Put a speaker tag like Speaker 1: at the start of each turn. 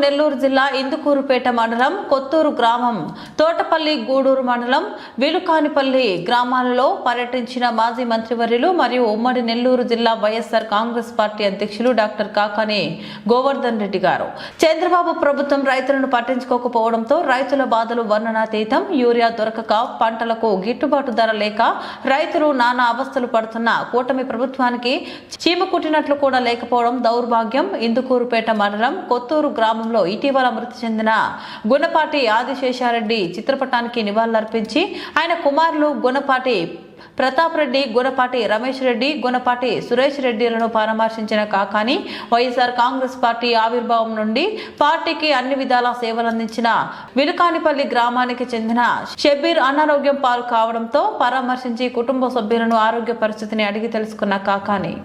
Speaker 1: నెల్లూరు జిల్లా ఇందుకూరుపేట మండలం కొత్తూరు గ్రామం తోటపల్లి గూడూరు మండలం విలుకానిపల్లి గ్రామాలలో పర్యటించిన మాజీ మంత్రివర్యులు మరియు ఉమ్మడి నెల్లూరు జిల్లా వైఎస్ఆర్ కాంగ్రెస్ పార్టీ అధ్యక్షులు డాక్టర్ కాకాని గోవర్ధన్ రెడ్డి గారు. చంద్రబాబు ప్రభుత్వం రైతులను పట్టించుకోకపోవడంతో రైతుల బాధలు వర్ణనాతీతం. యూరియా దొరకక, పంటలకు గిట్టుబాటు ధర లేక రైతులు నానా అవస్థలు పడుతున్న కూటమి ప్రభుత్వానికి చీమ కుట్టినట్లు కూడా లేకపోవడం దౌర్భాగ్యం. ఇందుకూరుపేట మండలం కొత్తూరు గ్రామంలో ఇటీవల మృతి చెందిన గుణపాటి ఆదిశేషారెడ్డి చిత్రపటానికి నివాళులర్పించి ఆయన కుమారులు గుణపాటి ప్రతాప్ రెడ్డి, గుణపాటి రమేష్ రెడ్డి, గుణపాటి సురేష్ రెడ్డిలను పరామర్శించిన కాకాని వైఎస్ఆర్ కాంగ్రెస్ పార్టీ ఆవిర్భావం నుండి పార్టీకి అన్ని విధాలా సేవలందించిన విలుకానిపల్లి గ్రామానికి చెందిన షబ్బీర్ అనారోగ్యం పాలు కావడంతో పరామర్శించి కుటుంబ సభ్యులను ఆరోగ్య పరిస్థితిని అడిగి తెలుసుకున్న కాకాని